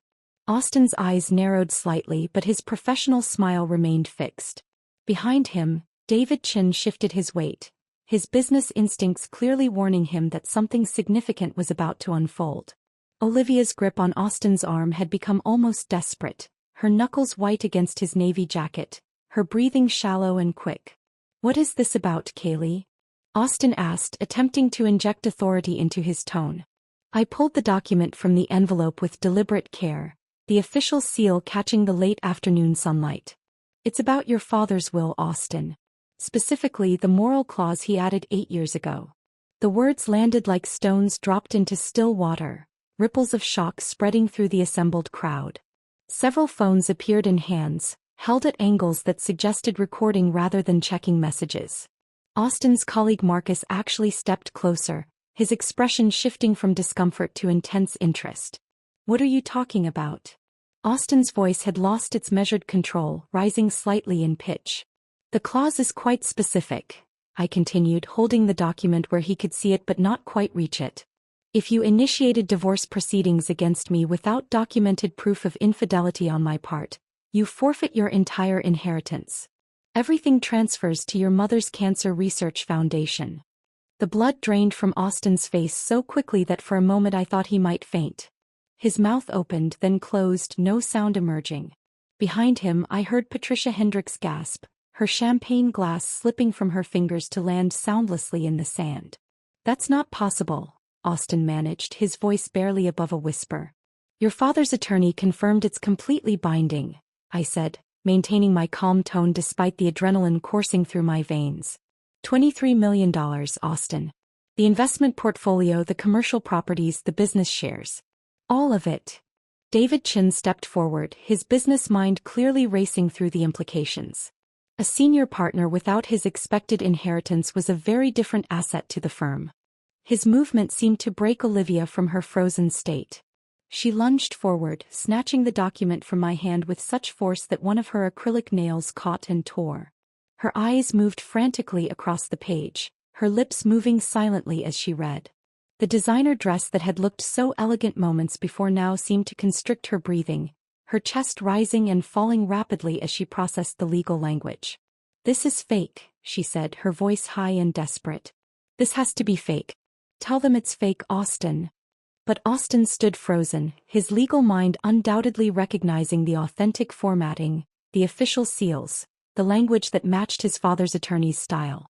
Austin's eyes narrowed slightly, but his professional smile remained fixed. Behind him, David Chin shifted his weight, his business instincts clearly warning him that something significant was about to unfold. Olivia's grip on Austin's arm had become almost desperate, her knuckles white against his navy jacket, her breathing shallow and quick. "What is this about, Kaylee?" Austin asked, attempting to inject authority into his tone. I pulled the document from the envelope with deliberate care, the official seal catching the late afternoon sunlight. "It's about your father's will, Austin. Specifically the moral clause he added 8 years ago." The words landed like stones dropped into still water, ripples of shock spreading through the assembled crowd. Several phones appeared in hands, held at angles that suggested recording rather than checking messages. Austin's colleague Marcus actually stepped closer, his expression shifting from discomfort to intense interest. "What are you talking about?" Austin's voice had lost its measured control, rising slightly in pitch. "The clause is quite specific," I continued, holding the document where he could see it but not quite reach it. "If you initiated divorce proceedings against me without documented proof of infidelity on my part, you forfeit your entire inheritance. Everything transfers to your mother's cancer research foundation." The blood drained from Austin's face so quickly that for a moment I thought he might faint. His mouth opened, then closed, no sound emerging. Behind him, I heard Patricia Hendricks gasp, her champagne glass slipping from her fingers to land soundlessly in the sand. "That's not possible," Austin managed, his voice barely above a whisper. "Your father's attorney confirmed it's completely binding," I said, maintaining my calm tone despite the adrenaline coursing through my veins. $23 million, Austin. The investment portfolio, the commercial properties, the business shares. All of it. David Chin stepped forward, his business mind clearly racing through the implications. A senior partner without his expected inheritance was a very different asset to the firm. His movement seemed to break Olivia from her frozen state. She lunged forward, snatching the document from my hand with such force that one of her acrylic nails caught and tore. Her eyes moved frantically across the page, her lips moving silently as she read. The designer dress that had looked so elegant moments before now seemed to constrict her breathing, her chest rising and falling rapidly as she processed the legal language. "This is fake," she said, her voice high and desperate. "This has to be fake. Tell them it's fake, Austin." But Austin stood frozen, his legal mind undoubtedly recognizing the authentic formatting, the official seals, the language that matched his father's attorney's style.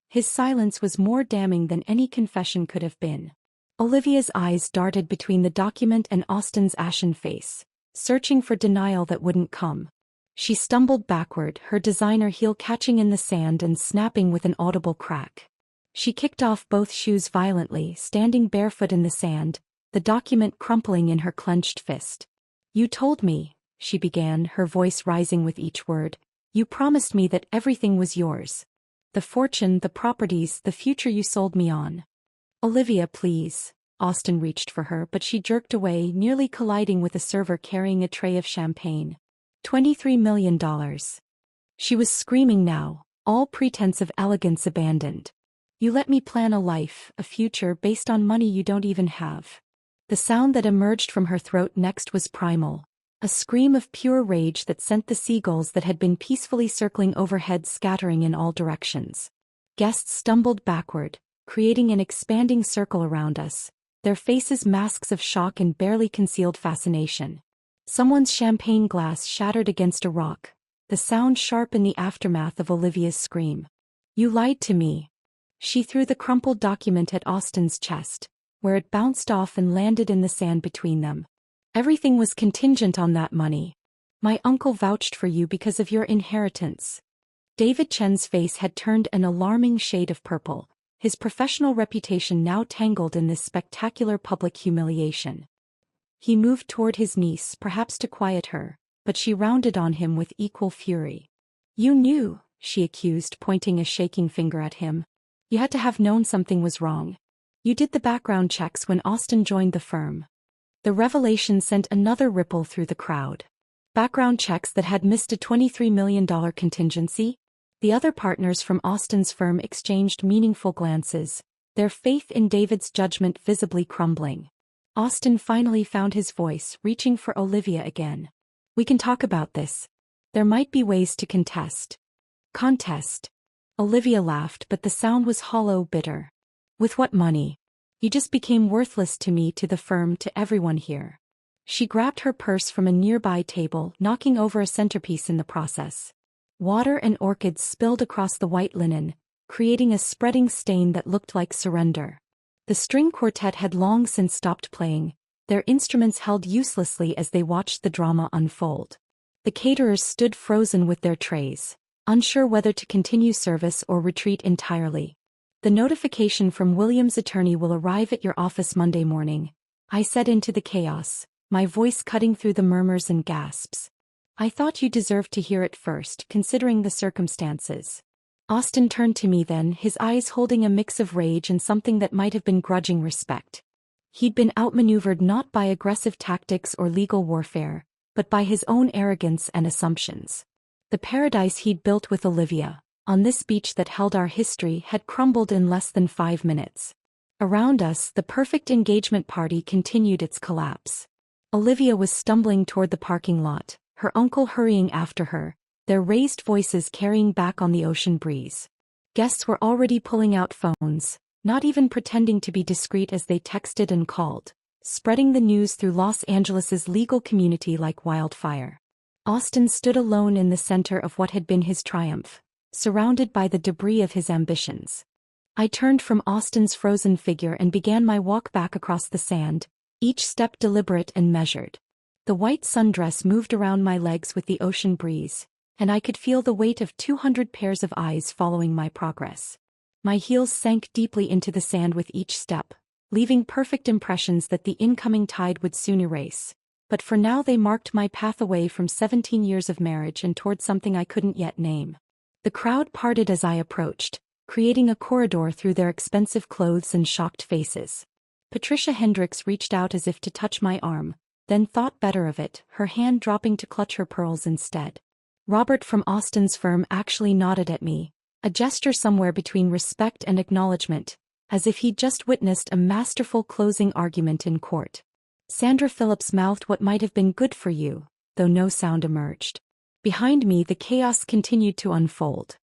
His silence was more damning than any confession could have been. Olivia's eyes darted between the document and Austin's ashen face, searching for denial that wouldn't come. She stumbled backward, her designer heel catching in the sand and snapping with an audible crack. She kicked off both shoes violently, standing barefoot in the sand, the document crumpling in her clenched fist. "You told me," she began, her voice rising with each word. "You promised me that everything was yours. The fortune, the properties, the future you sold me on." "Olivia, please." Austin reached for her, but she jerked away, nearly colliding with a server carrying a tray of champagne. $23 million. She was screaming now, all pretense of elegance abandoned. "You let me plan a life, a future based on money you don't even have." The sound that emerged from her throat next was primal, a scream of pure rage that sent the seagulls that had been peacefully circling overhead scattering in all directions. Guests stumbled backward, creating an expanding circle around us, their faces masks of shock and barely concealed fascination. Someone's champagne glass shattered against a rock, the sound sharp in the aftermath of Olivia's scream. "You lied to me." She threw the crumpled document at Austin's chest, where it bounced off and landed in the sand between them. "Everything was contingent on that money. My uncle vouched for you because of your inheritance." David Chen's face had turned an alarming shade of purple, his professional reputation now tangled in this spectacular public humiliation. He moved toward his niece, perhaps to quiet her, but she rounded on him with equal fury. "You knew," she accused, pointing a shaking finger at him. "You had to have known something was wrong. You did the background checks when Austin joined the firm." The revelation sent another ripple through the crowd. Background checks that had missed a $23 million contingency? The other partners from Austin's firm exchanged meaningful glances, their faith in David's judgment visibly crumbling. Austin finally found his voice, reaching for Olivia again. "We can talk about this. There might be ways to contest." "Contest?" Olivia laughed, but the sound was hollow, bitter. "With what money? You just became worthless to me, to the firm, to everyone here." She grabbed her purse from a nearby table, knocking over a centerpiece in the process. Water and orchids spilled across the white linen, creating a spreading stain that looked like surrender. The string quartet had long since stopped playing, their instruments held uselessly as they watched the drama unfold. The caterers stood frozen with their trays, unsure whether to continue service or retreat entirely. "The notification from William's attorney will arrive at your office Monday morning," I said into the chaos, my voice cutting through the murmurs and gasps. "I thought you deserved to hear it first, considering the circumstances." Austin turned to me then, his eyes holding a mix of rage and something that might have been grudging respect. He'd been outmaneuvered not by aggressive tactics or legal warfare, but by his own arrogance and assumptions. The paradise he'd built with Olivia, on this beach that held our history, had crumbled in less than 5 minutes. Around us, the perfect engagement party continued its collapse. Olivia was stumbling toward the parking lot, her uncle hurrying after her, their raised voices carrying back on the ocean breeze. Guests were already pulling out phones, not even pretending to be discreet as they texted and called, spreading the news through Los Angeles's legal community like wildfire. Austin stood alone in the center of what had been his triumph, surrounded by the debris of his ambitions. I turned from Austin's frozen figure and began my walk back across the sand, each step deliberate and measured. The white sundress moved around my legs with the ocean breeze, and I could feel the weight of 200 pairs of eyes following my progress. My heels sank deeply into the sand with each step, leaving perfect impressions that the incoming tide would soon erase. But for now they marked my path away from 17 years of marriage and toward something I couldn't yet name. The crowd parted as I approached, creating a corridor through their expensive clothes and shocked faces. Patricia Hendricks reached out as if to touch my arm, then thought better of it, her hand dropping to clutch her pearls instead. Robert from Austin's firm actually nodded at me, a gesture somewhere between respect and acknowledgement, as if he'd just witnessed a masterful closing argument in court. Sandra Phillips mouthed what might have been "good for you," though no sound emerged. Behind me the chaos continued to unfold.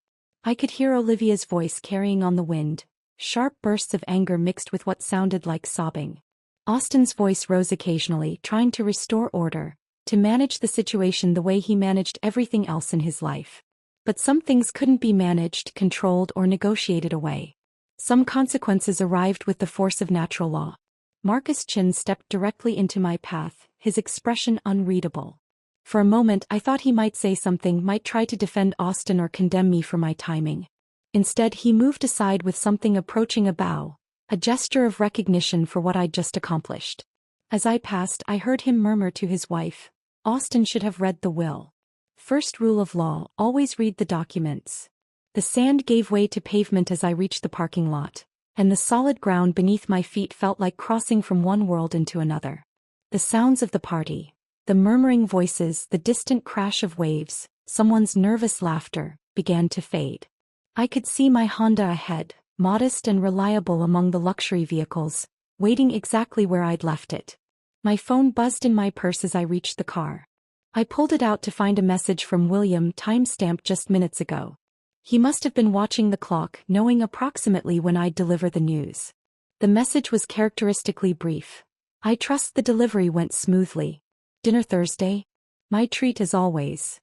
I could hear Olivia's voice carrying on the wind, sharp bursts of anger mixed with what sounded like sobbing. Austin's voice rose occasionally, trying to restore order, to manage the situation the way he managed everything else in his life. But some things couldn't be managed, controlled, or negotiated away. Some consequences arrived with the force of natural law. Marcus Chin stepped directly into my path, his expression unreadable. For a moment I thought he might say something, might try to defend Austin or condemn me for my timing. Instead he moved aside with something approaching a bow, a gesture of recognition for what I'd just accomplished. As I passed, I heard him murmur to his wife, "Austin should have read the will. First rule of law, always read the documents." The sand gave way to pavement as I reached the parking lot, and the solid ground beneath my feet felt like crossing from one world into another. The sounds of the party, the murmuring voices, the distant crash of waves, someone's nervous laughter, began to fade. I could see my Honda ahead, modest and reliable among the luxury vehicles, waiting exactly where I'd left it. My phone buzzed in my purse as I reached the car. I pulled it out to find a message from William, time-stamped just minutes ago. He must have been watching the clock, knowing approximately when I'd deliver the news. The message was characteristically brief. "I trust the delivery went smoothly. Dinner Thursday? My treat as always."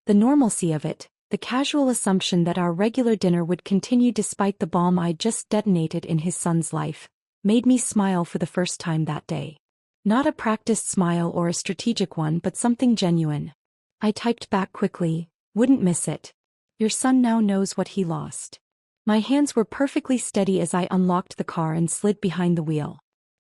The normalcy of it, the casual assumption that our regular dinner would continue despite the bomb I'd just detonated in his son's life, made me smile for the first time that day. Not a practiced smile or a strategic one, but something genuine. I typed back quickly, "Wouldn't miss it. Your son now knows what he lost." My hands were perfectly steady as I unlocked the car and slid behind the wheel.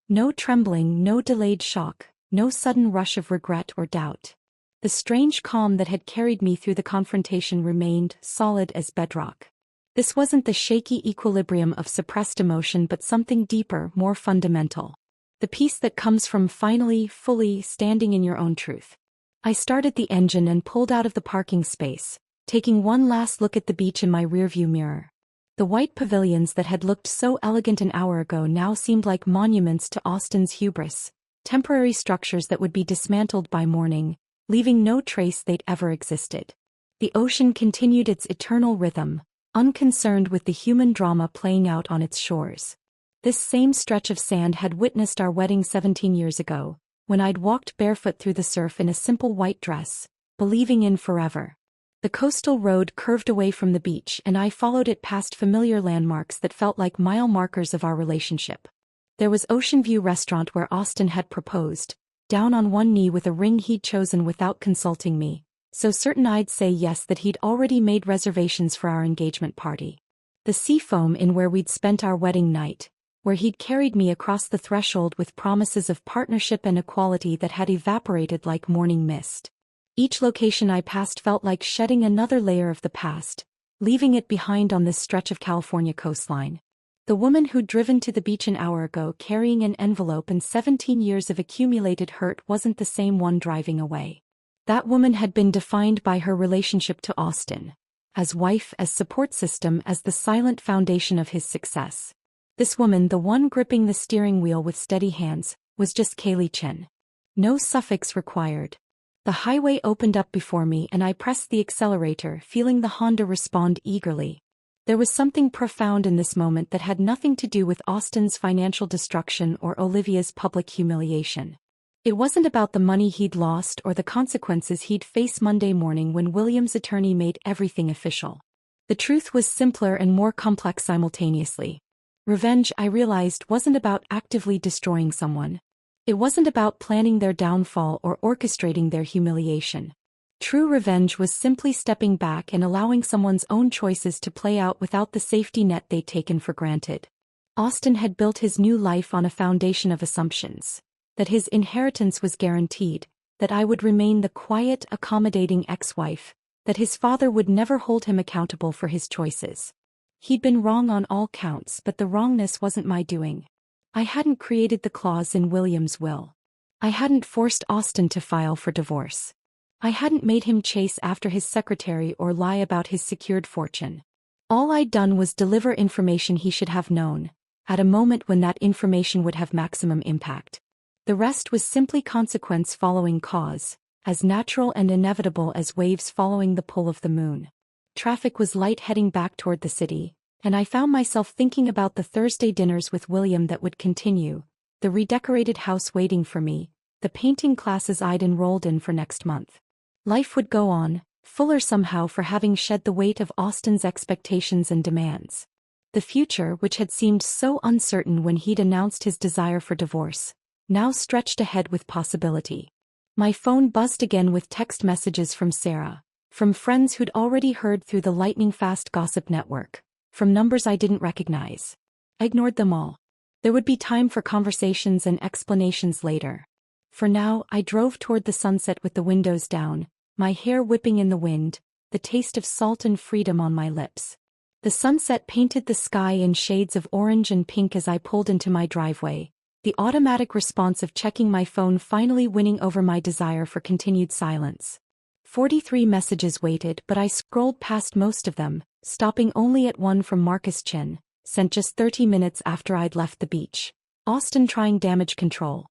No trembling, no delayed shock, no sudden rush of regret or doubt. The strange calm that had carried me through the confrontation remained solid as bedrock. This wasn't the shaky equilibrium of suppressed emotion, but something deeper, more fundamental. The peace that comes from finally, fully standing in your own truth. I started the engine and pulled out of the parking space, taking one last look at the beach in my rearview mirror. The white pavilions that had looked so elegant an hour ago now seemed like monuments to Austin's hubris, temporary structures that would be dismantled by morning, leaving no trace they'd ever existed. The ocean continued its eternal rhythm, unconcerned with the human drama playing out on its shores. This same stretch of sand had witnessed our wedding 17 years ago, when I'd walked barefoot through the surf in a simple white dress, believing in forever. The coastal road curved away from the beach, and I followed it past familiar landmarks that felt like mile markers of our relationship. There was Ocean View Restaurant where Austin had proposed, down on one knee with a ring he'd chosen without consulting me, so certain I'd say yes that he'd already made reservations for our engagement party. The Seafoam Inn where we'd spent our wedding night, where he'd carried me across the threshold with promises of partnership and equality that had evaporated like morning mist. Each location I passed felt like shedding another layer of the past, leaving it behind on this stretch of California coastline. The woman who'd driven to the beach an hour ago carrying an envelope and 17 years of accumulated hurt wasn't the same one driving away. That woman had been defined by her relationship to Austin, as wife, as support system, as the silent foundation of his success. This woman, the one gripping the steering wheel with steady hands, was just Kaylee Chen. No suffix required. The highway opened up before me and I pressed the accelerator, feeling the Honda respond eagerly. There was something profound in this moment that had nothing to do with Austin's financial destruction or Olivia's public humiliation. It wasn't about the money he'd lost or the consequences he'd face Monday morning when William's attorney made everything official. The truth was simpler and more complex simultaneously. Revenge, I realized, wasn't about actively destroying someone. It wasn't about planning their downfall or orchestrating their humiliation. True revenge was simply stepping back and allowing someone's own choices to play out without the safety net they'd taken for granted. Austin had built his new life on a foundation of assumptions. That his inheritance was guaranteed, that I would remain the quiet, accommodating ex-wife, that his father would never hold him accountable for his choices. He'd been wrong on all counts, but the wrongness wasn't my doing. I hadn't created the clause in William's will. I hadn't forced Austin to file for divorce. I hadn't made him chase after his secretary or lie about his secured fortune. All I'd done was deliver information he should have known, at a moment when that information would have maximum impact. The rest was simply consequence following cause, as natural and inevitable as waves following the pull of the moon. Traffic was light heading back toward the city, and I found myself thinking about the Thursday dinners with William that would continue, the redecorated house waiting for me, the painting classes I'd enrolled in for next month. Life would go on, fuller somehow for having shed the weight of Austin's expectations and demands. The future, which had seemed so uncertain when he'd announced his desire for divorce, now stretched ahead with possibility. My phone buzzed again with text messages from Sarah, from friends who'd already heard through the lightning-fast gossip network, from numbers I didn't recognize. I ignored them all. There would be time for conversations and explanations later. For now, I drove toward the sunset with the windows down, my hair whipping in the wind, the taste of salt and freedom on my lips. The sunset painted the sky in shades of orange and pink as I pulled into my driveway, the automatic response of checking my phone finally winning over my desire for continued silence. 43 messages waited, but I scrolled past most of them, stopping only at one from Marcus Chin, sent just 30 minutes after I'd left the beach. Austin trying damage control.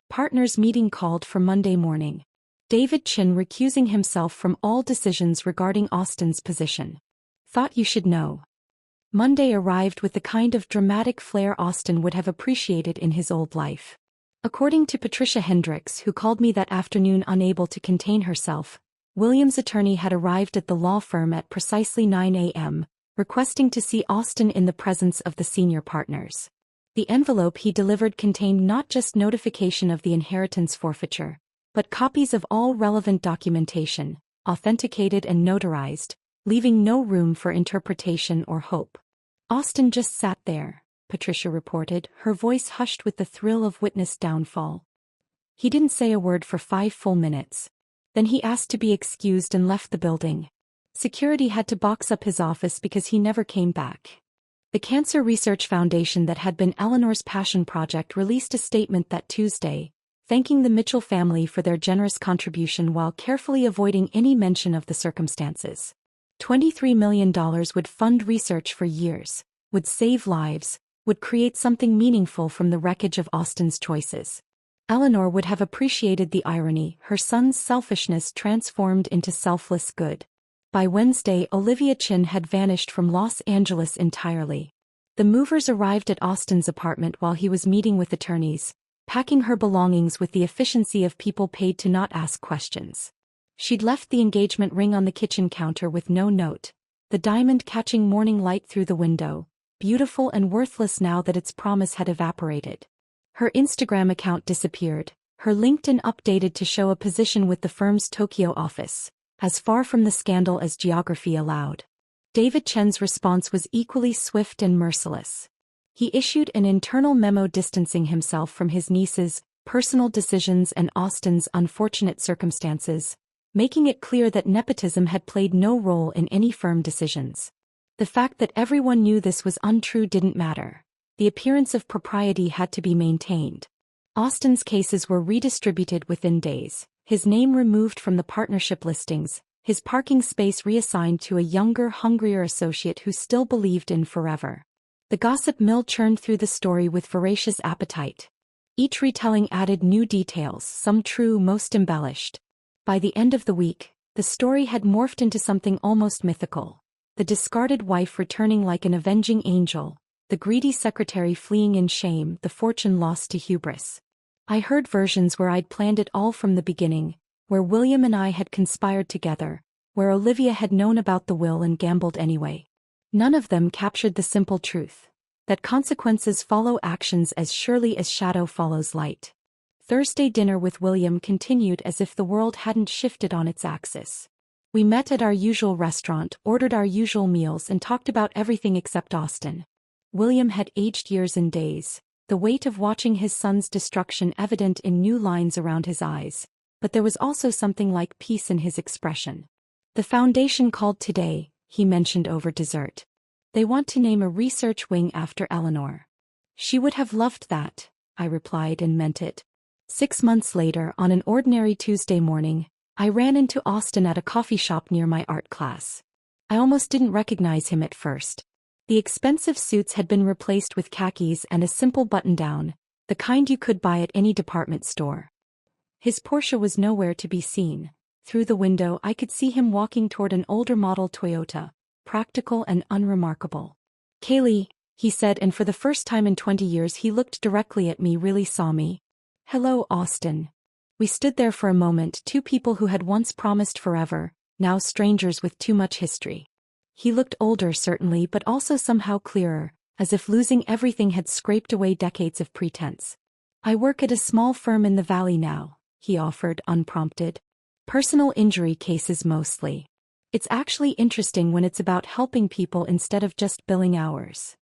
Partners meeting called for Monday morning. David Chin recusing himself from all decisions regarding Austin's position. Thought you should know. Monday arrived with the kind of dramatic flair Austin would have appreciated in his old life. According to Patricia Hendricks, who called me that afternoon unable to contain herself, William's attorney had arrived at the law firm at precisely 9 a.m., requesting to see Austin in the presence of the senior partners. The envelope he delivered contained not just notification of the inheritance forfeiture, but copies of all relevant documentation, authenticated and notarized, leaving no room for interpretation or hope. Austin just sat there, Patricia reported, her voice hushed with the thrill of witnessed downfall. He didn't say a word for 5 full minutes. Then he asked to be excused and left the building. Security had to box up his office because he never came back. The Cancer Research Foundation that had been Eleanor's passion project released a statement that Tuesday, thanking the Mitchell family for their generous contribution while carefully avoiding any mention of the circumstances. $23 million would fund research for years, would save lives, would create something meaningful from the wreckage of Austin's choices. Eleanor would have appreciated the irony, her son's selfishness transformed into selfless good. By Wednesday, Olivia Chin had vanished from Los Angeles entirely. The movers arrived at Austin's apartment while he was meeting with attorneys, packing her belongings with the efficiency of people paid to not ask questions. She'd left the engagement ring on the kitchen counter with no note, the diamond catching morning light through the window, beautiful and worthless now that its promise had evaporated. Her Instagram account disappeared, her LinkedIn updated to show a position with the firm's Tokyo office, as far from the scandal as geography allowed. David Chen's response was equally swift and merciless. He issued an internal memo distancing himself from his niece's personal decisions and Austin's unfortunate circumstances, making it clear that nepotism had played no role in any firm decisions. The fact that everyone knew this was untrue didn't matter. The appearance of propriety had to be maintained. Austin's cases were redistributed within days, his name removed from the partnership listings, his parking space reassigned to a younger, hungrier associate who still believed in forever. The gossip mill churned through the story with voracious appetite. Each retelling added new details, some true, most embellished. By the end of the week, the story had morphed into something almost mythical. The discarded wife returning like an avenging angel, the greedy secretary fleeing in shame, the fortune lost to hubris. I heard versions where I'd planned it all from the beginning, where William and I had conspired together, where Olivia had known about the will and gambled anyway. None of them captured the simple truth, that consequences follow actions as surely as shadow follows light. Thursday dinner with William continued as if the world hadn't shifted on its axis. We met at our usual restaurant, ordered our usual meals and talked about everything except Austin. William had aged years and days, the weight of watching his son's destruction evident in new lines around his eyes, but there was also something like peace in his expression. The foundation called today, he mentioned over dessert. They want to name a research wing after Eleanor. She would have loved that, I replied and meant it. 6 months later, on an ordinary Tuesday morning, I ran into Austin at a coffee shop near my art class. I almost didn't recognize him at first. The expensive suits had been replaced with khakis and a simple button-down, the kind you could buy at any department store. His Porsche was nowhere to be seen. Through the window I could see him walking toward an older model Toyota, practical and unremarkable. "Kaylee," he said, and for the first time in 20 years he looked directly at me, really saw me. "Hello, Austin." We stood there for a moment, two people who had once promised forever, now strangers with too much history. He looked older certainly, but also somehow clearer, as if losing everything had scraped away decades of pretense. "I work at a small firm in the valley now," he offered, unprompted. "Personal injury cases mostly. It's actually interesting when it's about helping people instead of just billing hours."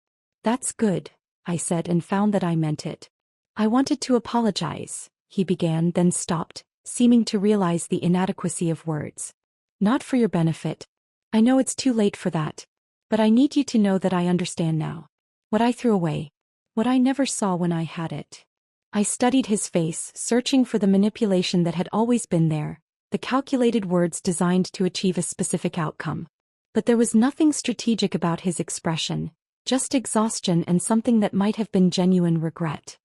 "That's good," I said and found that I meant it. I wanted to apologize, he began, then stopped, seeming to realize the inadequacy of words. Not for your benefit. I know it's too late for that. But I need you to know that I understand now. What I threw away. What I never saw when I had it. I studied his face, searching for the manipulation that had always been there, the calculated words designed to achieve a specific outcome. But there was nothing strategic about his expression, just exhaustion and something that might have been genuine regret.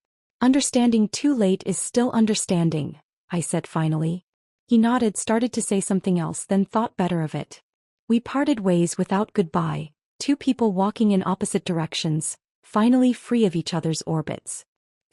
Understanding too late is still understanding, I said finally. He nodded, started to say something else, then thought better of it. We parted ways without goodbye, two people walking in opposite directions, finally free of each other's orbits.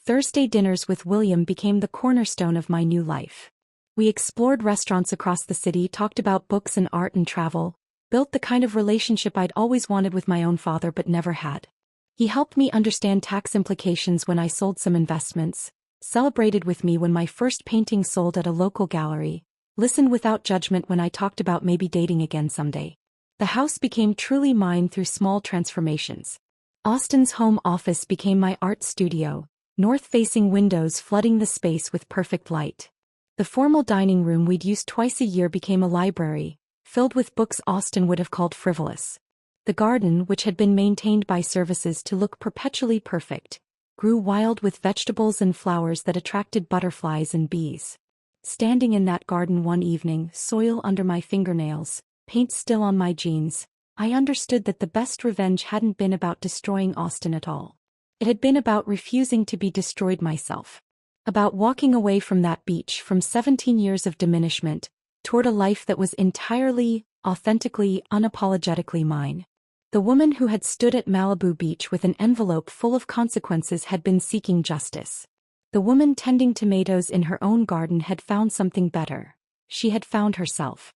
Thursday dinners with William became the cornerstone of my new life. We explored restaurants across the city, talked about books and art and travel, built the kind of relationship I'd always wanted with my own father but never had. He helped me understand tax implications when I sold some investments, celebrated with me when my first painting sold at a local gallery, listened without judgment when I talked about maybe dating again someday. The house became truly mine through small transformations. Austin's home office became my art studio, north-facing windows flooding the space with perfect light. The formal dining room we'd use twice a year became a library, filled with books Austin would have called frivolous. The garden, which had been maintained by services to look perpetually perfect, grew wild with vegetables and flowers that attracted butterflies and bees. Standing in that garden one evening, soil under my fingernails, paint still on my jeans, I understood that the best revenge hadn't been about destroying Austin at all. It had been about refusing to be destroyed myself. About walking away from that beach, from 17 years of diminishment, toward a life that was entirely, authentically, unapologetically mine. The woman who had stood at Malibu Beach with an envelope full of consequences had been seeking justice. The woman tending tomatoes in her own garden had found something better. She had found herself.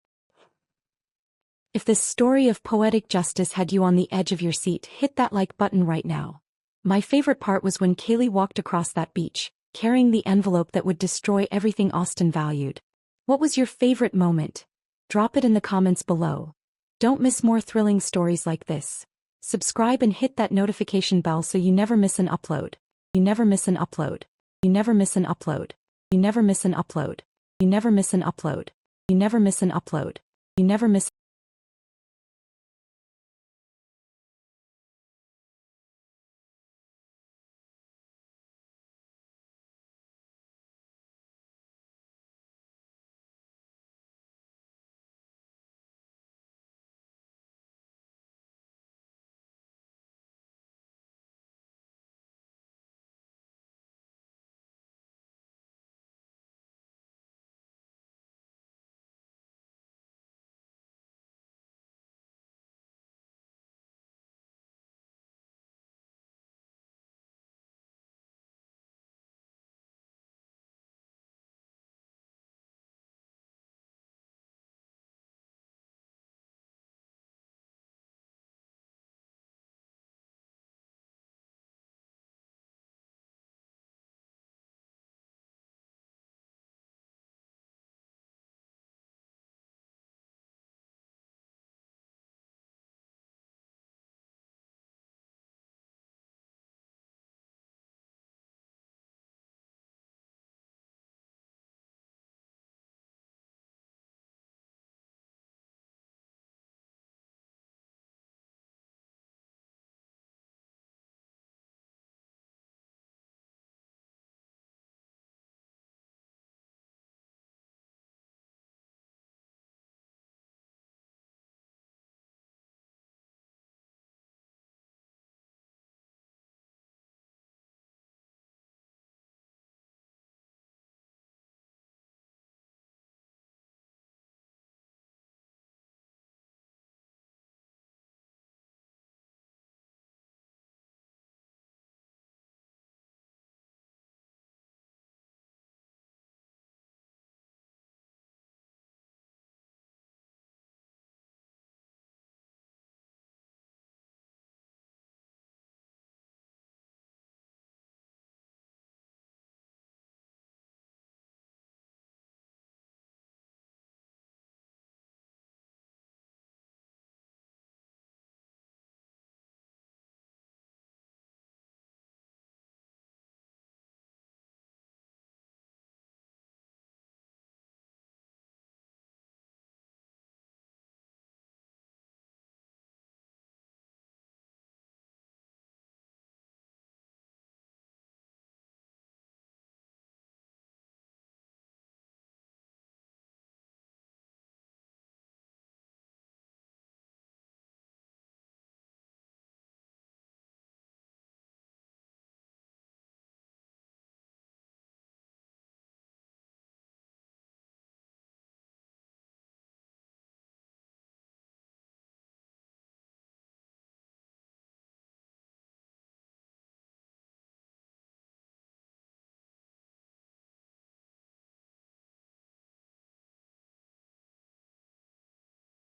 If this story of poetic justice had you on the edge of your seat, hit that like button right now. My favorite part was when Kaylee walked across that beach, carrying the envelope that would destroy everything Austin valued. What was your favorite moment? Drop it in the comments below. Don't miss more thrilling stories like this. Subscribe and hit that notification bell so you never miss an upload. You never miss an upload. You never miss an upload. You never miss an upload. You never miss an upload. You never miss an upload. You never miss